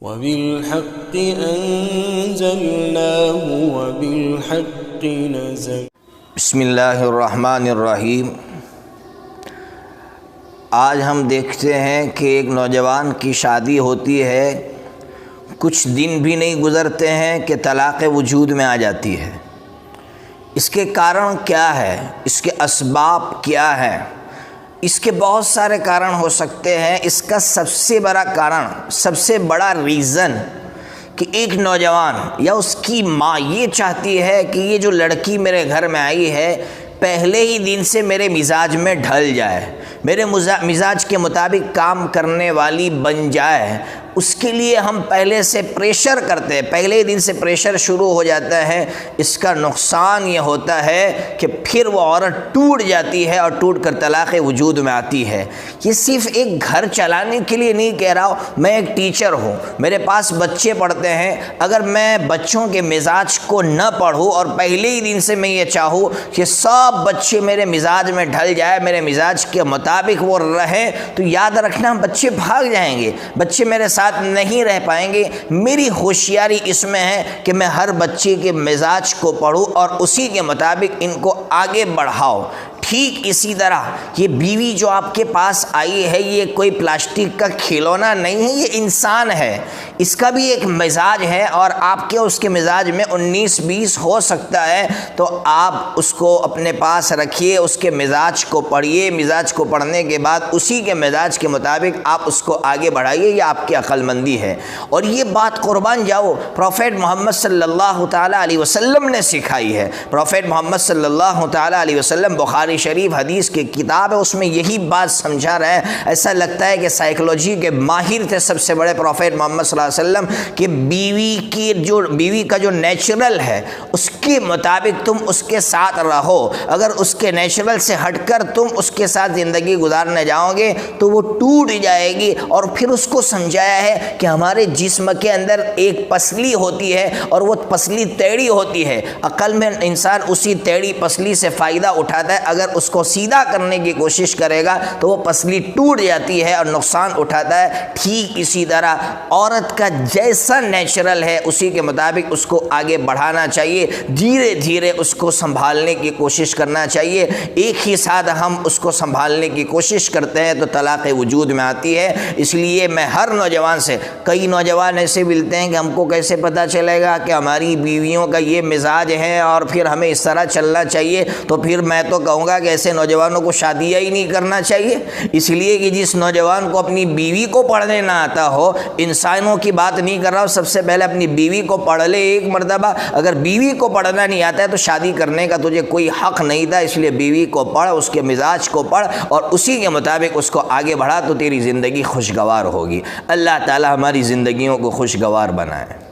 وبالحق أنزلناه وبالحق نزل۔ بسم اللہ الرحمن الرحیم۔ آج ہم دیکھتے ہیں کہ ایک نوجوان کی شادی ہوتی ہے، کچھ دن بھی نہیں گزرتے ہیں کہ طلاق وجود میں آ جاتی ہے۔ اس کے کارن کیا ہے؟ اس کے اسباب کیا ہیں؟ اس کے بہت سارے کارن ہو سکتے ہیں۔ اس کا سب سے بڑا کارن، سب سے بڑا ریزن کہ ایک نوجوان یا اس کی ماں یہ چاہتی ہے کہ یہ جو لڑکی میرے گھر میں آئی ہے پہلے ہی دن سے میرے مزاج میں ڈھل جائے، میرے مزاج کے مطابق کام کرنے والی بن جائے۔ اس کے لیے ہم پہلے سے پریشر کرتے ہیں، پہلے دن سے پریشر شروع ہو جاتا ہے۔ اس کا نقصان یہ ہوتا ہے کہ پھر وہ عورت ٹوٹ جاتی ہے اور ٹوٹ کر طلاق وجود میں آتی ہے۔ یہ صرف ایک گھر چلانے کے لیے نہیں کہہ رہا ہوں، میں ایک ٹیچر ہوں، میرے پاس بچے پڑھتے ہیں، اگر میں بچوں کے مزاج کو نہ پڑھوں اور پہلے ہی دن سے میں یہ چاہوں کہ سب بچے میرے مزاج میں ڈھل جائے، میرے مزاج کے مطابق وہ رہیں، تو یاد رکھنا بچے بھاگ جائیں گے، بچے میرے ساتھ نہیں رہ پائیں گے۔ میری ہوشیاری اس میں ہے کہ میں ہر بچے کے مزاج کو پڑھوں اور اسی کے مطابق ان کو آگے بڑھاؤ۔ ٹھیک اسی طرح یہ بیوی جو آپ کے پاس آئی ہے یہ کوئی پلاسٹک کا کھلونا نہیں ہے، یہ انسان ہے، اس کا بھی ایک مزاج ہے اور آپ کے اس کے مزاج میں 19-20 ہو سکتا ہے، تو آپ اس کو اپنے پاس رکھیے، اس کے مزاج کو پڑھیے، مزاج کو پڑھنے کے بعد اسی کے مزاج کے مطابق آپ اس کو آگے بڑھائیے، یہ آپ کی عقل مندی ہے۔ اور یہ بات قربان جاؤ پروفیٹ محمد صلی اللہ تعالیٰ علیہ وسلم نے سکھائی ہے۔ پروفیٹ محمد صلی اللہ تعالیٰ علیہ وسلم بخاری شریف حدیث کی کتاب ہے، اس میں یہی بات سمجھا رہا ہے۔ ایسا لگتا ہے کہ سائیکلوجی کے ماہر تھے سب سے بڑے پروفیٹ محمد صلی اللہ علیہ وسلم کہ بیوی کا جو نیچرل ہے اس کے مطابق تم اس کے ساتھ رہو، اگر اس کے نیچرل سے ہٹ کر تم اس کے ساتھ زندگی گزارنے جاؤ گے تو وہ ٹوٹ جائے گی۔ اور پھر اس کو سمجھایا ہے کہ ہمارے جسم کے اندر ایک پسلی ہوتی ہے اور وہ پسلی ٹیڑھی ہوتی ہے، عقل میں انسان اسی ٹیڑھی پسلی سے فائدہ اٹھاتا ہے، اگر اس کو سیدھا کرنے کی کوشش کرے گا تو وہ پسلی ٹوٹ جاتی ہے اور نقصان اٹھاتا ہے۔ ٹھیک اسی طرح عورت کا جیسا نیچرل ہے اسی کے مطابق اس کو آگے بڑھانا چاہیے، دھیرے دھیرے اس کو سنبھالنے کی کوشش کرنا چاہیے۔ ایک ہی ساتھ ہم اس کو سنبھالنے کی کوشش کرتے ہیں تو طلاق وجود میں آتی ہے۔ اس لیے میں ہر نوجوان سے، کئی نوجوان ایسے ملتے ہیں کہ ہم کو کیسے پتہ چلے گا کہ ہماری بیویوں کا یہ مزاج ہے اور پھر ہمیں اس طرح چلنا چاہیے، تو پھر میں تو کہوں گا کہ ایسے نوجوانوں کو شادیاں ہی نہیں کرنا چاہیے۔ اس لیے کہ جس نوجوان کو اپنی بیوی کو پڑھنے نہ آتا ہو، انسانوں کی بات نہیں کر رہا ہوں، سب سے پہلے اپنی بیوی کو پڑھ لے ایک مرتبہ۔ اگر بیوی کو پڑھنا نہیں آتا ہے تو شادی کرنے کا تجھے کوئی حق نہیں تھا، اس لیے بیوی کو پڑھ، اس کے مزاج کو پڑھ اور اسی کے مطابق اس کو آگے بڑھا تو تیری زندگی خوشگوار ہوگی۔ اللہ تعالی ہماری زندگیوں کو خوشگوار بنائے۔